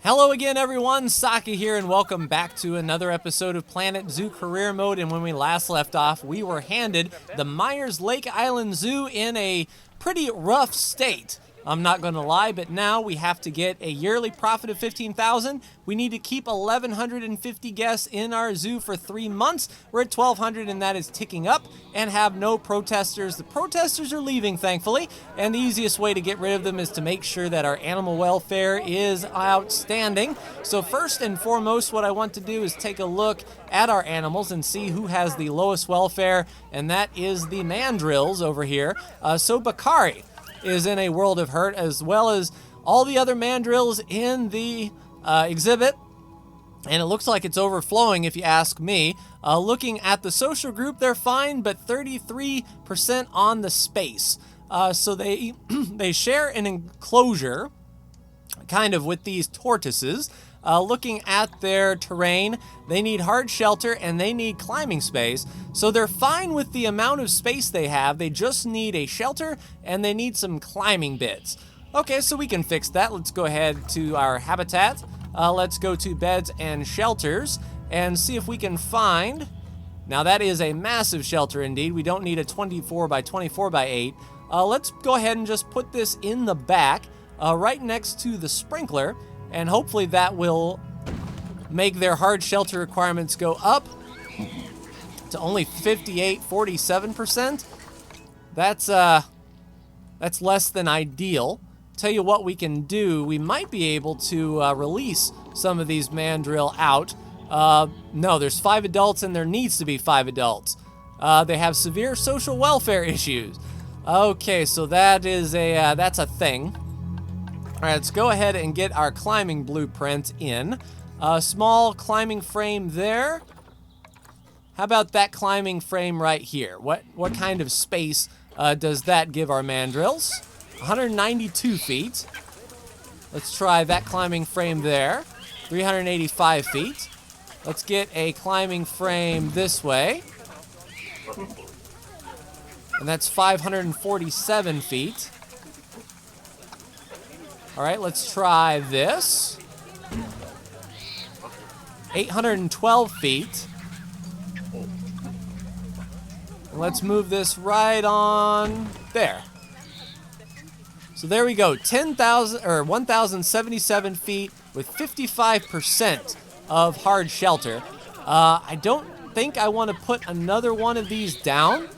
Hello again, everyone. Saki here, and welcome back to another episode of Planet Zoo Career Mode. And when we last left off, we were handed the Myers Lake Island Zoo in a pretty rough state. I'm not going to lie, but now we have to get a yearly profit of $15,000. We need to keep 1,150 guests in our zoo for 3 months. We're at 1,200, and that is ticking up, and have no protesters. The protesters are leaving, thankfully, and the easiest way to get rid of them is to make sure that our animal welfare is outstanding. So first and foremost, what I want to do is take a look at our animals and see who has the lowest welfare, and that is the mandrills over here. So Bakari is in a world of hurt, as well as all the other mandrills in the exhibit, and it looks like it's overflowing if you ask me. Looking at the social group, they're fine, but 33% on the space. So they they share an enclosure kind of with these tortoises. Looking at their terrain, they need hard shelter and they need climbing space. So they're fine with the amount of space they have. They just need a shelter and they need some climbing bits. Okay, so we can fix that. Let's go ahead to our habitat. Let's go to beds and shelters and see if we can find. Now that is a massive shelter indeed. We don't need a 24 by 24 by 8. Let's go ahead and just put this in the back, right next to the sprinkler. And hopefully that will make their hard shelter requirements go up to only 47%. That's less than ideal. Tell you what we can do. We might be able to release some of these mandrill out. No, there's 5 adults and there needs to be 5 adults. They have severe social welfare issues. Okay, so that's a thing. All right, let's go ahead and get our climbing blueprint in. A small climbing frame there. How about that climbing frame right here? What kind of space does that give our mandrills? 192 feet. Let's try that climbing frame there. 385 feet. Let's get a climbing frame this way. And that's 547 feet. All right, let's try this. 812 feet. And let's move this right on there. So there we go, 1,077 feet with 55% of hard shelter. I don't think I want to put another one of these down,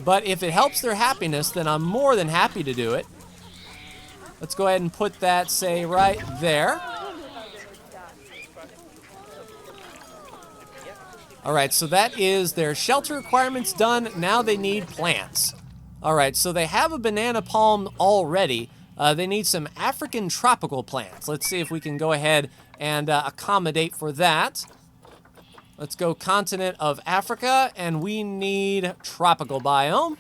but if it helps their happiness, then I'm more than happy to do it. Let's go ahead and put that, say, right there. All right, so that is their shelter requirements done. Now they need plants. All right, so they have a banana palm already. They need some African tropical plants. Let's see if we can go ahead and accommodate for that. Let's go continent of Africa, and we need tropical biome.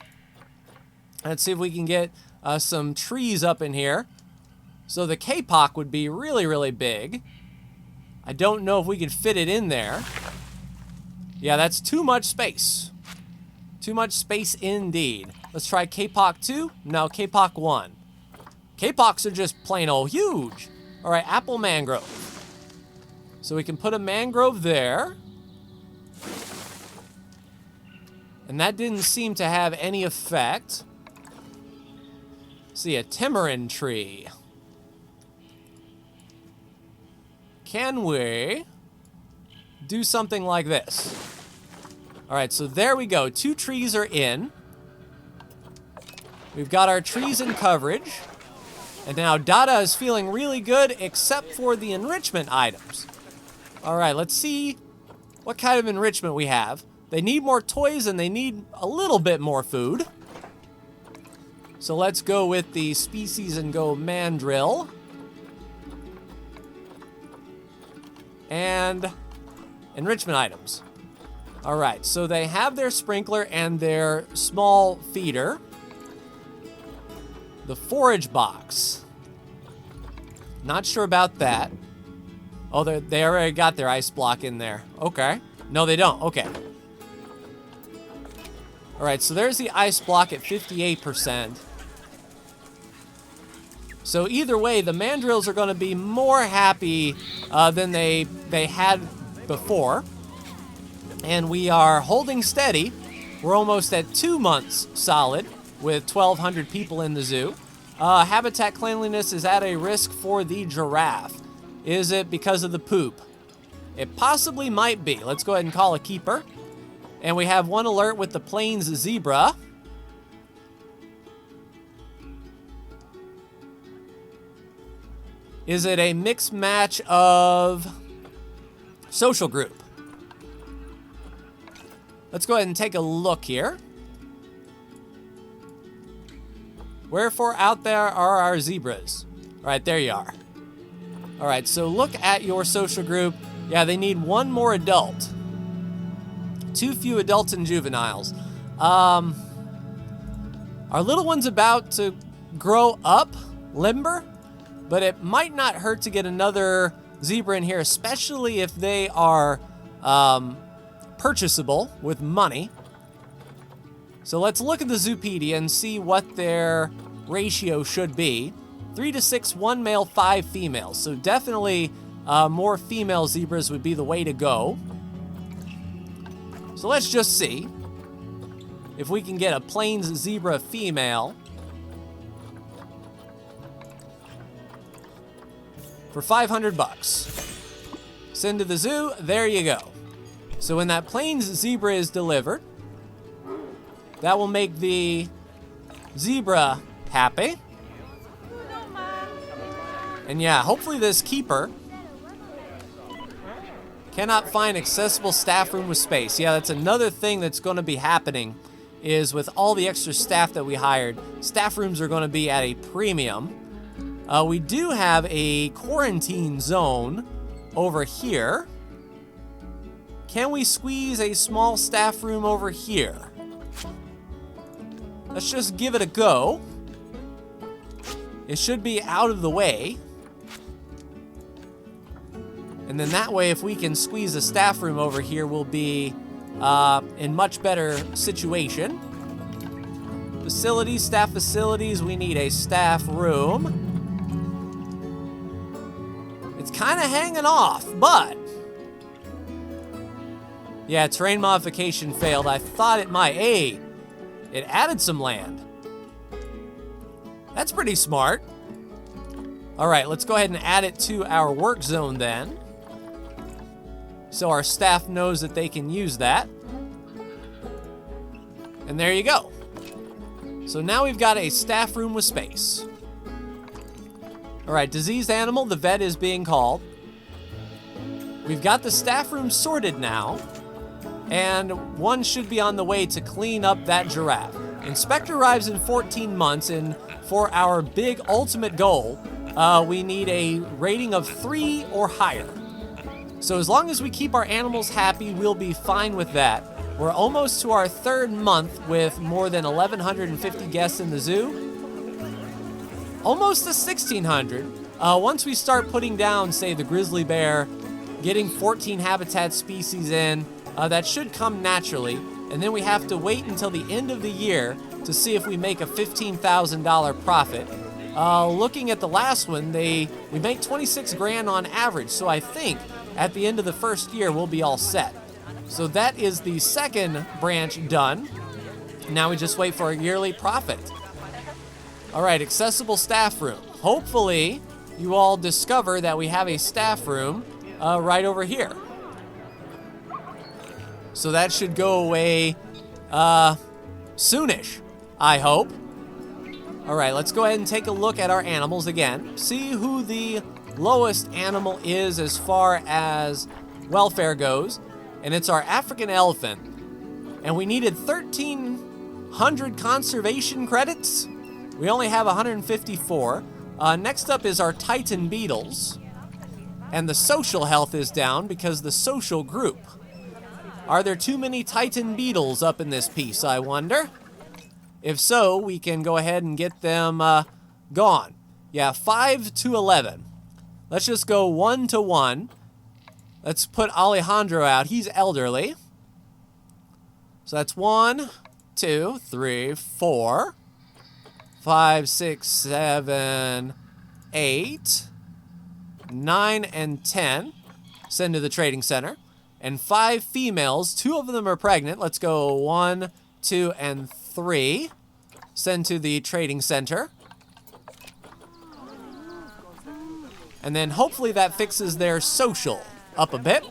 Let's see if we can get some trees up in here. So the Kapok would be really, really big. I don't know if we can fit it in there. Yeah, that's too much space. Too much space indeed. Let's try Kapok 2. No, Kapok 1. Kapoks are just plain old huge. All right, apple mangrove. So we can put a mangrove there. And that didn't seem to have any effect. See, a tamarind tree. Can we do something like this? All right, so there we go. 2 trees are in. We've got our trees in coverage. And now Dada is feeling really good, except for the enrichment items. All right, let's see what kind of enrichment we have. They need more toys and they need a little bit more food. So let's go with the species and go mandrill. And enrichment items. All right, so they have their sprinkler and their small feeder. The forage box. Not sure about that. Oh, they already got their ice block in there. Okay. No, they don't. Okay. All right, so there's the ice block at 58%. So either way, the mandrills are going to be more happy than they had before. And we are holding steady. We're almost at 2 months solid with 1,200 people in the zoo. Habitat cleanliness is at a risk for the giraffe. Is it because of the poop? It possibly might be. Let's go ahead and call a keeper. And we have one alert with the plains zebra. Is it a mixed match of social group? Let's go ahead and take a look here. Wherefore out there are our zebras. All right, there you are. All right, so look at your social group. Yeah, they need one more adult. Too few adults and juveniles. Our little one's about to grow up, limber, but it might not hurt to get another zebra in here, especially if they are purchasable with money. So let's look at the Zoopedia and see what their ratio should be. 3 to 6, 1 male, 5 females. So definitely more female zebras would be the way to go. So let's just see if we can get a plains zebra female for 500 bucks. Send to the zoo, there you go. So when that plains zebra is delivered, that will make the zebra happy. And yeah, hopefully this keeper cannot find accessible staff room with space. Yeah, that's another thing that's going to be happening, is with all the extra staff that we hired, staff rooms are going to be at a premium. We do have a quarantine zone over here. Can we squeeze a small staff room over here? Let's just give it a go. It should be out of the way. And then that way, if we can squeeze a staff room over here, we'll be in much better situation. Facilities, staff facilities, we need a staff room. It's kind of hanging off, but yeah, terrain modification failed. I thought it might. Hey, it added some land. That's pretty smart. All right, let's go ahead and add it to our work zone then, so our staff knows that they can use that. And there you go. So now we've got a staff room with space. All right, diseased animal, the vet is being called. We've got the staff room sorted now, and one should be on the way to clean up that giraffe. Inspector arrives in 14 months, and for our big ultimate goal, we need a rating of 3 or higher. So as long as we keep our animals happy, we'll be fine with that. We're almost to our 3rd month with more than 1,150 guests in the zoo. Almost to 1,600. Once we start putting down, say, the Grizzly Bear, getting 14 habitat species in, that should come naturally. And then we have to wait until the end of the year to see if we make a $15,000 profit. Looking at the last one, we make 26 grand on average. So I think at the end of the 1st year, we'll be all set. So that is the 2nd branch done. Now we just wait for a yearly profit. All right, accessible staff room. Hopefully, you all discover that we have a staff room right over here. So that should go away soonish, I hope. All right, let's go ahead and take a look at our animals again. See who the lowest animal is as far as welfare goes. And it's our African elephant. And we needed 1,300 conservation credits. We only have 154. Next up is our Titan Beetles. And the social health is down because the social group. Are there too many Titan Beetles up in this piece, I wonder? If so, we can go ahead and get them gone. Yeah, 5 to 11. Let's just go 1 to 1. Let's put Alejandro out. He's elderly. So that's 1, 2, 3, 4, 5, 6, 7, 8, 9, and 10. Send to the trading center. And 5 females. 2 of them are pregnant. Let's go 1, 2, and 3. Send to the trading center. And then hopefully that fixes their social up a bit.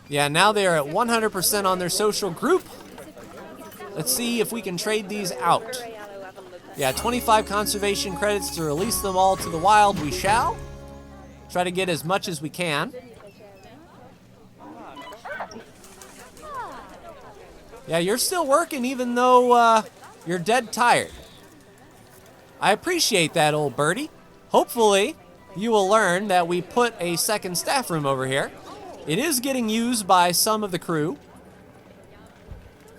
Yeah, now they are at 100% on their social group. Let's see if we can trade these out. Yeah, 25 conservation credits to release them all to the wild. We shall. Try to get as much as we can. Yeah, you're still working even though you're dead tired. I appreciate that, old birdie. Hopefully, you will learn that we put a second staff room over here. It is getting used by some of the crew.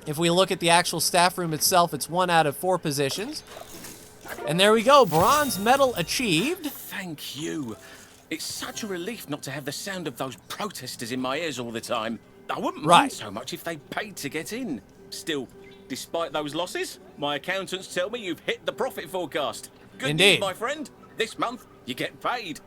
If we look at the actual staff room itself, it's 1 out of 4 positions. And there we go, bronze medal achieved. Thank you. It's such a relief not to have the sound of those protesters in my ears all the time. I wouldn't mind so much if they paid to get in. Still, despite those losses, my accountants tell me you've hit the profit forecast. Good Indeed. news, my friend. This month, you get paid.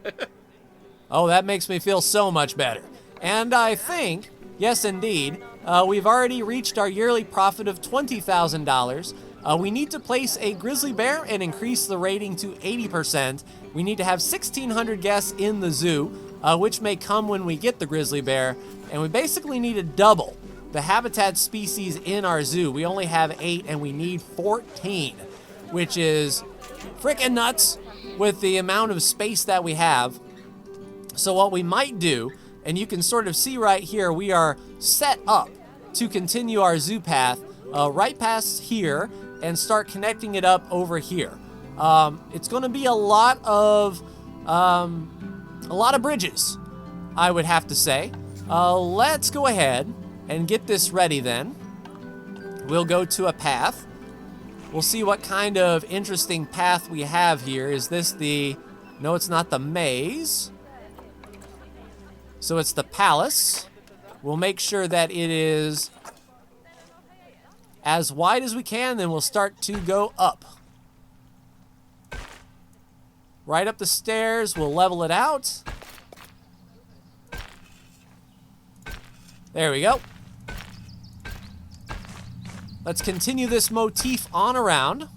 Oh, that makes me feel so much better. And I think, yes indeed, we've already reached our yearly profit of $20,000. We need to place a Grizzly Bear and increase the rating to 80%. We need to have 1,600 guests in the zoo, which may come when we get the Grizzly Bear. And we basically need to double the habitat species in our zoo. We only have 8 and we need 14, which is freaking nuts with the amount of space that we have. So what we might do, and you can sort of see right here, we are set up to continue our zoo path right past here and start connecting it up over here. It's going to be a lot of bridges, I would have to say. Let's go ahead and get this ready then. We'll go to a path. We'll see what kind of interesting path we have here. Is this the... No, it's not the maze. So it's the palace. We'll make sure that it is as wide as we can, then we'll start to go up. Right up the stairs, we'll level it out. There we go. Let's continue this motif on around.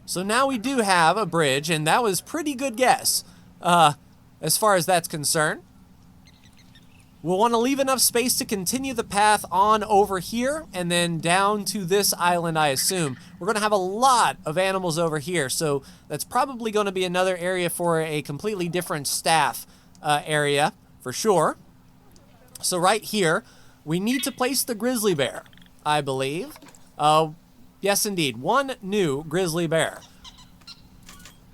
So now we do have a bridge, and that was pretty good guess as far as that's concerned. We'll want to leave enough space to continue the path on over here and then down to this island, I assume. We're going to have a lot of animals over here, so that's probably going to be another area for a completely different staff area for sure. So right here, we need to place the Grizzly Bear, I believe. Yes, indeed, 1 new Grizzly Bear.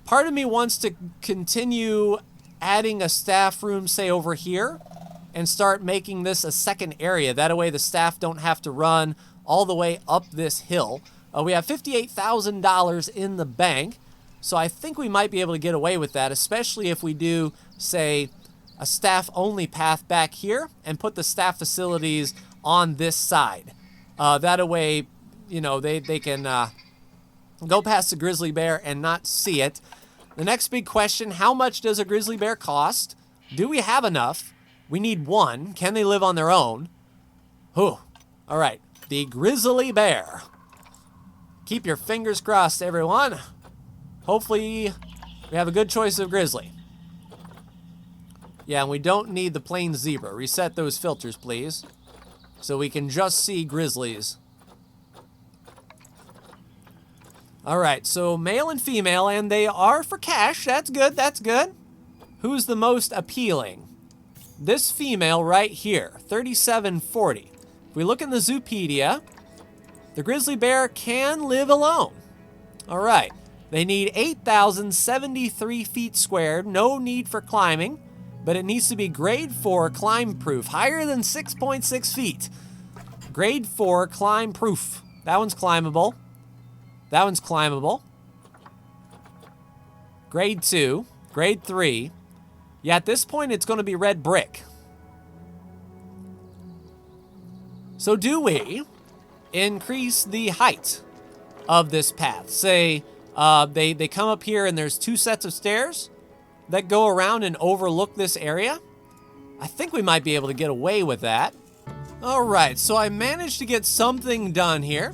Part of me wants to continue adding a staff room, say, over here, and start making this a second area. That way the staff don't have to run all the way up this hill. We have $58,000 in the bank, so I think we might be able to get away with that, especially if we do, say, a staff-only path back here and put the staff facilities on this side. That way, you know, they can go past the Grizzly Bear and not see it. The next big question, how much does a Grizzly Bear cost? Do we have enough? We need 1. Can they live on their own? Whew. All right, the Grizzly Bear. Keep your fingers crossed, everyone. Hopefully, we have a good choice of grizzly. Yeah, and we don't need the plain zebra. Reset those filters, please, so we can just see grizzlies. All right, so male and female, and they are for cash. That's good, that's good. Who's the most appealing? This female right here, 3740. If we look in the Zoopedia, the Grizzly Bear can live alone. All right, they need 8,073 feet squared, no need for climbing, but it needs to be grade 4 climb proof, higher than 6.6 feet. Grade 4 climb proof. That one's climbable. That one's climbable. Grade 2, grade 3. Yeah, at this point, it's going to be red brick. So do we increase the height of this path? Say They come up here, and there's 2 sets of stairs that go around and overlook this area. I think we might be able to get away with that. All right, so I managed to get something done here.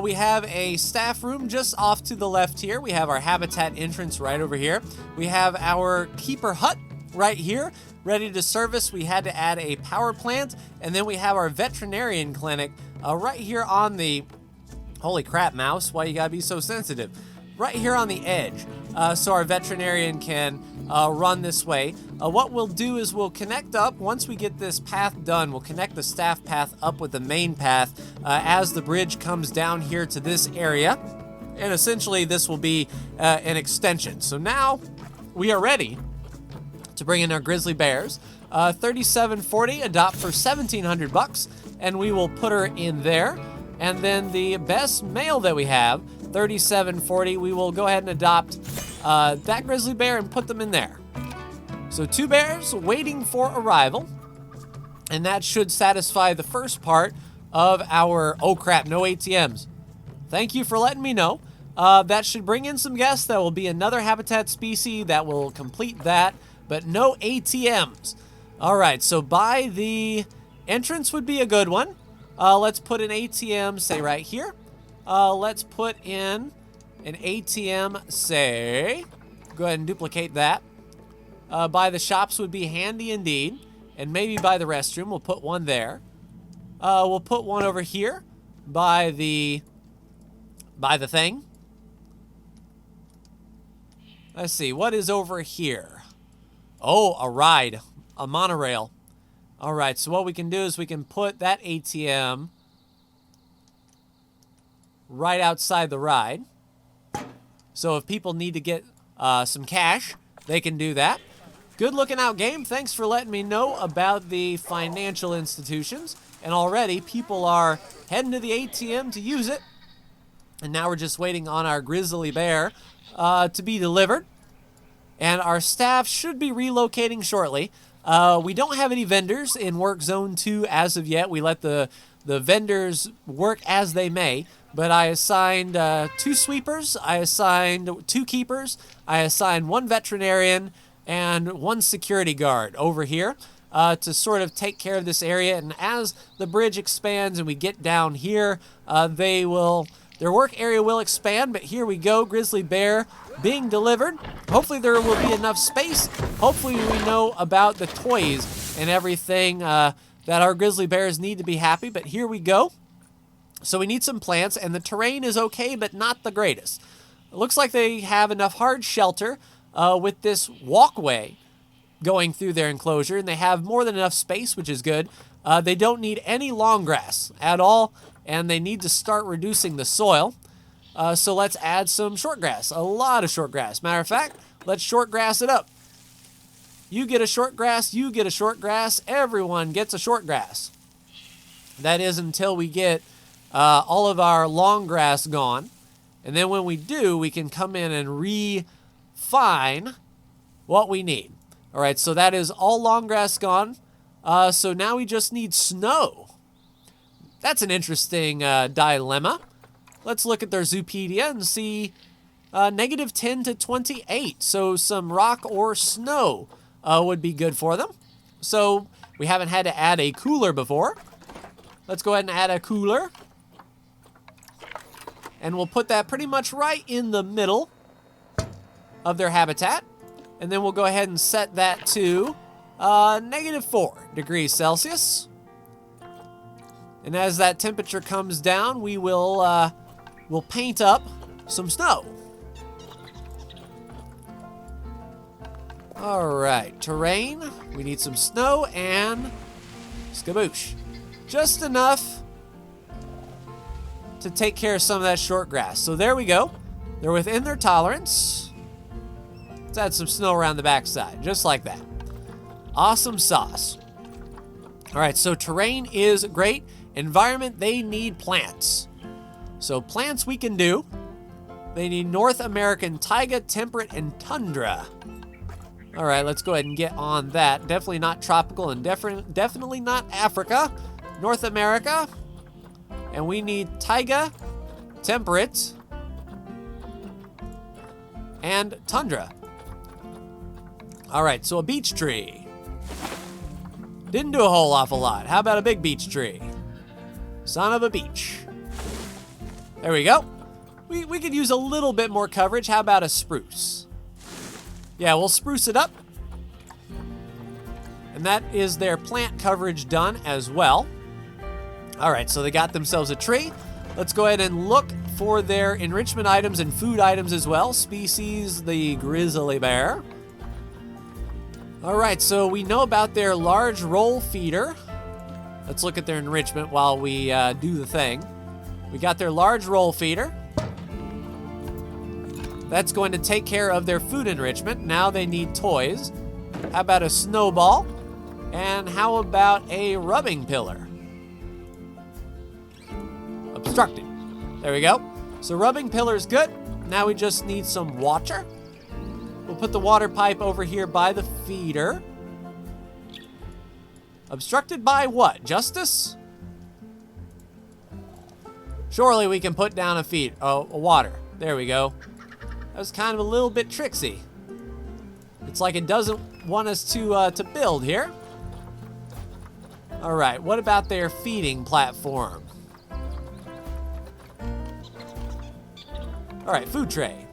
We have a staff room just off to the left here. We have our habitat entrance right over here. We have our keeper hut right here, ready to service. We had to add a power plant, and then we have our veterinarian clinic right here on the... Holy crap, mouse, why you gotta be so sensitive? Right here on the edge, so our veterinarian can run this way. What we'll do is we'll connect up. Once we get this path done, we'll connect the staff path up with the main path as the bridge comes down here to this area. And essentially, this will be an extension. So now we are ready to bring in our Grizzly Bears. 3740, adopt for 1,700 bucks, and we will put her in there. And then the best male that we have, 3740, we will go ahead and adopt that Grizzly Bear and put them in there. So 2 bears waiting for arrival, and that should satisfy the first part of our, oh crap, no ATMs. Thank you for letting me know. That should bring in some guests. That will be another habitat species that will complete that, but no ATMs. All right, so by the entrance would be a good one. Let's put an ATM, say right here. Let's put in an ATM, say, go ahead and duplicate that. By the shops would be handy indeed. And maybe by the restroom, we'll put one there. We'll put one over here by the thing. Let's see, what is over here? Oh, a ride, a monorail. All right, so what we can do is we can put that ATM right outside the ride. So if people need to get some cash, they can do that. Good looking out, game. Thanks for letting me know about the financial institutions. And already people are heading to the ATM to use it. And now we're just waiting on our Grizzly Bear to be delivered. And our staff should be relocating shortly. We don't have any vendors in Work Zone 2 as of yet. We let the vendors work as they may. But I assigned 2 sweepers, I assigned 2 keepers, I assigned 1 veterinarian, and 1 security guard over here to sort of take care of this area. And as the bridge expands and we get down here, their work area will expand. But here we go, Grizzly Bear being delivered. Hopefully there will be enough space. Hopefully we know about the toys and everything that our Grizzly Bears need to be happy. But here we go. So we need some plants, and the terrain is okay, but not the greatest. It looks like they have enough hard shelter with this walkway going through their enclosure, and they have more than enough space, which is good. They don't need any long grass at all, and they need to start reducing the soil. So let's add some short grass, a lot of short grass. Matter of fact, let's short grass it up. You get a short grass, you get a short grass, everyone gets a short grass. That is until we get all of our long grass gone. And then when we do, we can come in and refine what we need. All right, so that is all long grass gone. So now we just need snow. That's an interesting dilemma. Let's look at their Zoopedia and see -10 to 28. So some rock or snow would be good for them. So we haven't had to add a cooler before. Let's go ahead and add a cooler. And we'll put that pretty much right in the middle of their habitat. And then we'll go ahead and set that to -4 degrees Celsius. And as that temperature comes down, we will we'll paint up some snow. All right, terrain. We need some snow and skaboosh. Just enough to take care of some of that short grass. So there we go. They're within their tolerance. Let's add some snow around the backside, just like that. Awesome sauce. All right, so terrain is great. Environment, they need plants. So plants we can do. They need North American taiga, temperate, and tundra. All right, let's go ahead and get on that. Definitely not tropical and definitely not Africa. North America. And we need taiga, temperate, and tundra. All right, so a beech tree. Didn't do a whole awful lot. How about a big beech tree? Son of a beech. There we go. We could use a little bit more coverage. How about a spruce? Yeah, we'll spruce it up. And that is their plant coverage done as well. All right, so they got themselves a tree. Let's go ahead and look for their enrichment items and food items as well. Species, the Grizzly Bear. All right, so we know about their large roll feeder. Let's look at their enrichment while we do the thing. We got their large roll feeder. That's going to take care of their food enrichment. Now they need toys. How about a snowball? And how about a rubbing pillar? Obstructed. There we go. So rubbing pillar is good. Now we just need some water. We'll put the water pipe over here by the feeder. Obstructed by what? Justice? Surely we can put down a water. There we go. That was kind of a little bit tricksy. It's like it doesn't want us to build here. All right, what about their feeding platform? All right, food tray.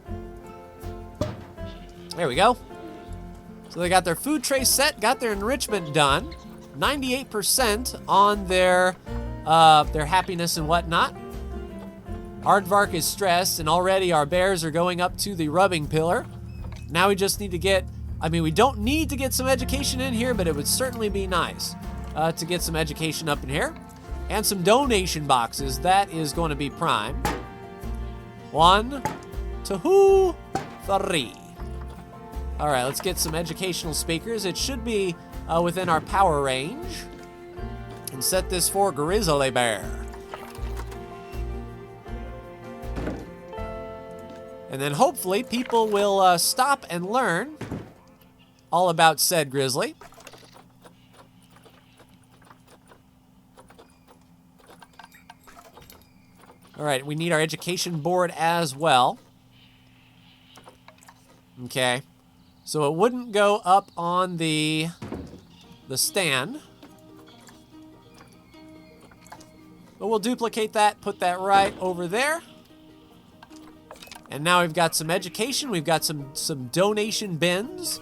There we go. So they got their food tray set, got their enrichment done. 98% on their happiness and whatnot. Aardvark is stressed, and already our bears are going up to the rubbing pillar. Now we just need to get, we don't need to get some education in here, but it would certainly be nice to get some education up in here. And some donation boxes. That is going to be prime. 1, 2, 3. All right, let's get some educational speakers. It should be within our power range. And set this for Grizzly Bear. And then hopefully people will stop and learn all about said grizzly. All right, we need our education board as well. Okay. So it wouldn't go up on the stand. But we'll duplicate that, put that right over there. And now we've got some education. We've got some donation bins.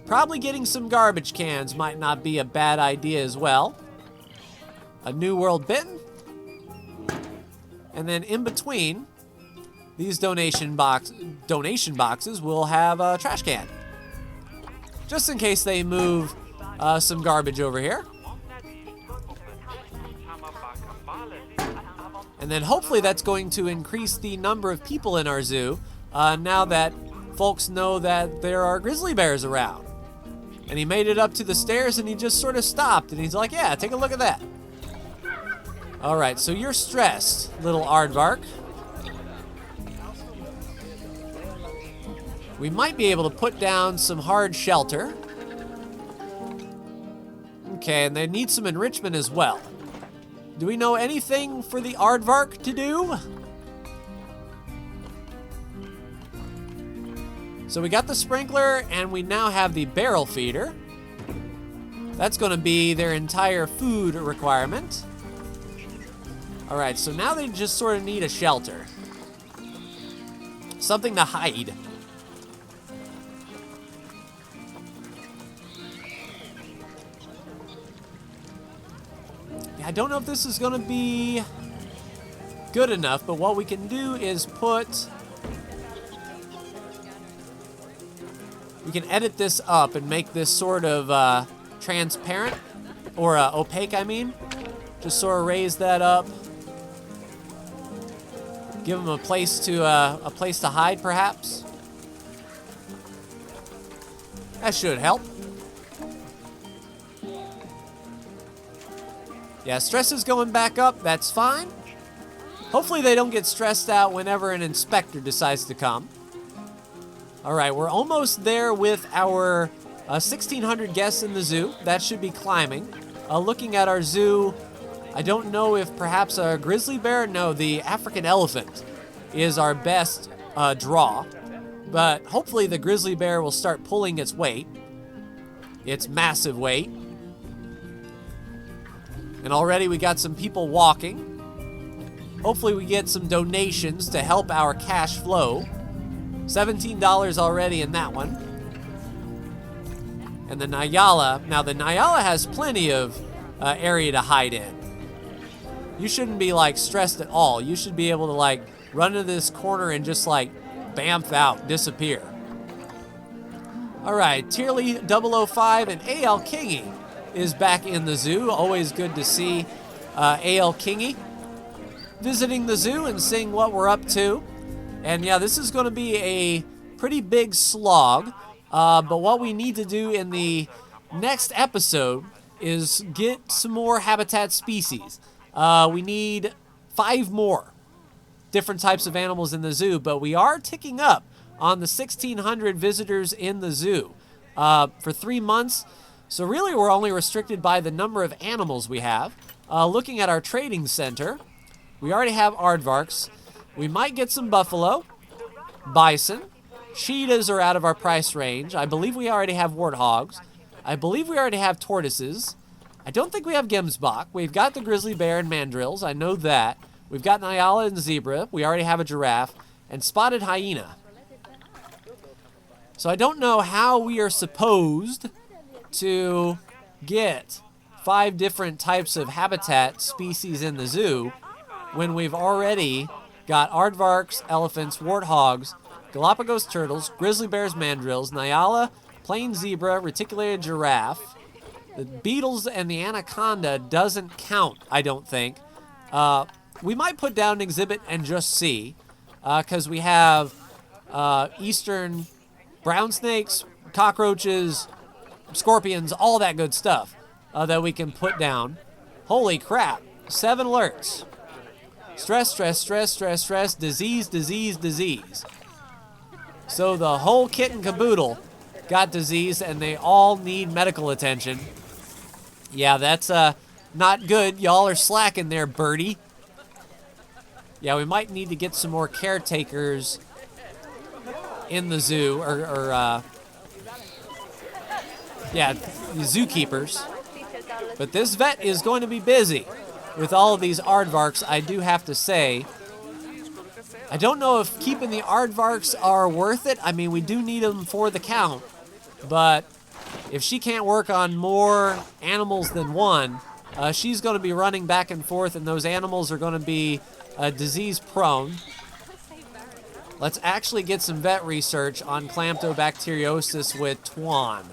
Probably getting some garbage cans might not be a bad idea as well. A New World bin. And then in between these donation boxes, we'll have a trash can. Just in case they move some garbage over here. And then hopefully that's going to increase the number of people in our zoo now that folks know that there are grizzly bears around. And he made it up to the stairs and he just sort of stopped and he's like, yeah, take a look at that. All right, so you're stressed, little aardvark. We might be able to put down some hard shelter. Okay, and they need some enrichment as well. Do we know anything for the aardvark to do? So we got the sprinkler and we now have the barrel feeder. That's going to be their entire food requirement. All right, so now they just sort of need a shelter. Something to hide. I don't know if this is going to be good enough, but what we can do is we can edit this up and make this sort of transparent, or opaque, I mean. Just sort of raise that up. Give them a place to hide, perhaps. That should help. Yeah, stress is going back up. That's fine. Hopefully they don't get stressed out whenever an inspector decides to come. All right, we're almost there with our 1,600 guests in the zoo. That should be climbing. Looking at our zoo, I don't know if perhaps a grizzly bear. No, the African elephant is our best draw. But hopefully the Grizzly Bear will start pulling its weight. Its massive weight. And already we got some people walking. Hopefully we get some donations to help our cash flow. $17 already in that one. And the Nyala. Now the Nyala has plenty of area to hide in. You shouldn't be like stressed at all. You should be able to like run into this corner and just like bamf out, disappear. All right, Tierley 005 and AL Kingy is back in the zoo. Always good to see AL Kingy visiting the zoo and seeing what we're up to. And yeah, this is going to be a pretty big slog. But what we need to do in the next episode is get some more habitat species. We need 5 more different types of animals in the zoo, but we are ticking up on the 1,600 visitors in the zoo for 3 months. So really we're only restricted by the number of animals we have. Looking at our trading center, we already have aardvarks. We might get some buffalo, bison. Cheetahs are out of our price range. I believe we already have warthogs. I believe we already have tortoises. I don't think we have Gemsbok. We've got the grizzly bear and mandrills. I know that. We've got Nyala and zebra. We already have a giraffe. And spotted hyena. So I don't know how we are supposed to get 5 different types of habitat species in the zoo when we've already got aardvarks, elephants, warthogs, Galapagos turtles, grizzly bears, mandrills, Nyala, plain zebra, reticulated giraffe. The beetles and the anaconda doesn't count, I don't think. We might put down an exhibit and just see, because we have eastern brown snakes, cockroaches, scorpions, all that good stuff that we can put down. Holy crap, 7 alerts. Stress, stress, stress, stress, stress, disease, disease, disease. So the whole kit and caboodle got disease and they all need medical attention. Yeah, that's not good. Y'all are slacking there, birdie. Yeah, we might need to get some more caretakers in the zoo, yeah, the zookeepers. But this vet is going to be busy with all of these aardvarks, I do have to say. I don't know if keeping the aardvarks are worth it. I mean, we do need them for the count. But if she can't work on more animals than one, she's going to be running back and forth, and those animals are going to be disease-prone. Let's actually get some vet research on clamptobacteriosis with Tuan.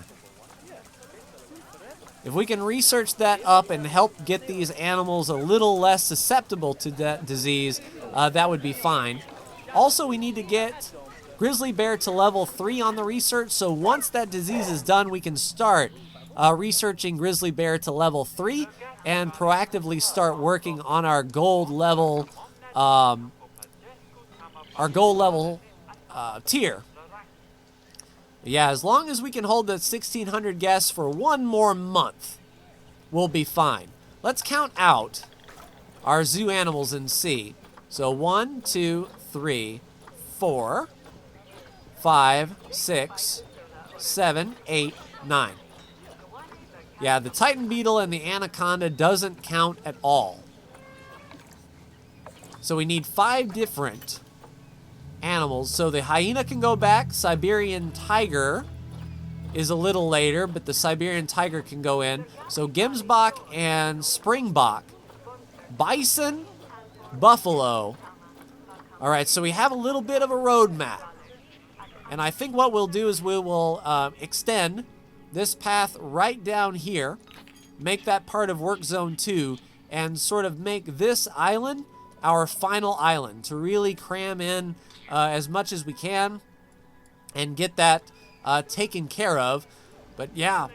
If we can research that up and help get these animals a little less susceptible to that disease, that would be fine. Also, we need to get Grizzly Bear to level 3 on the research, so once that disease is done, we can start researching Grizzly Bear to level 3 and proactively start working on our gold level tier. Yeah, as long as we can hold that 1,600 guests for 1 more month, we'll be fine. Let's count out our zoo animals and see. So 1, 2, 3, 4, 5, 6, 7, 8, 9. Yeah, the Titan beetle and the anaconda doesn't count at all. So we need 5 different animals. So the hyena can go back. Siberian tiger is a little later, but the Siberian tiger can go in. So Gemsbok and Springbok. Bison, buffalo. All right, so we have a little bit of a roadmap. And I think what we'll do is we will extend this path right down here, make that part of Work Zone 2, and sort of make this island our final island to really cram in as much as we can and get that taken care of. But yeah,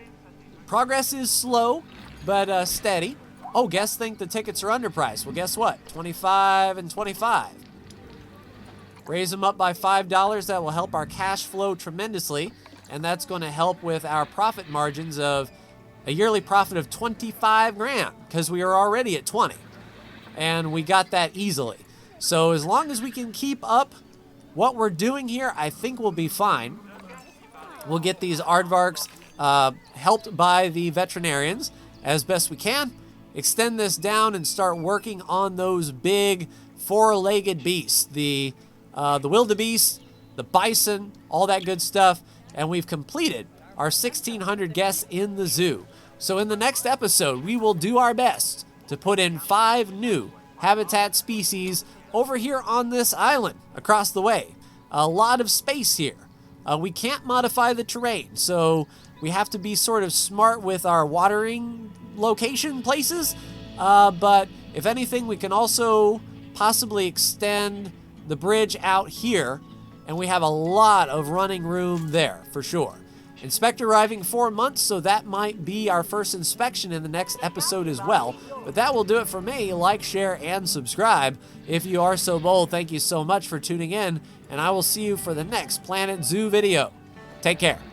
progress is slow, but steady. Oh, guests think the tickets are underpriced. Well, guess what? 25 and 25. Raise them up by $5. That will help our cash flow tremendously, and that's going to help with our profit margins of a yearly profit of 25 grand because we are already at 20, and we got that easily. So as long as we can keep up what we're doing here, I think will be fine. We'll get these aardvarks helped by the veterinarians as best we can. Extend this down and start working on those big four-legged beasts, the wildebeest, the bison, all that good stuff. And we've completed our 1,600 guests in the zoo. So in the next episode, we will do our best to put in 5 new habitat species over here on this island across the way. A lot of space here. We can't modify the terrain, so we have to be sort of smart with our watering location places. But if anything, we can also possibly extend the bridge out here, and we have a lot of running room there for sure. Inspector arriving 4 months, so that might be our first inspection in the next episode as well. But that will do it for me. Like, share, and subscribe if you are so bold. Thank you so much for tuning in, and I will see you for the next Planet Zoo video. Take care.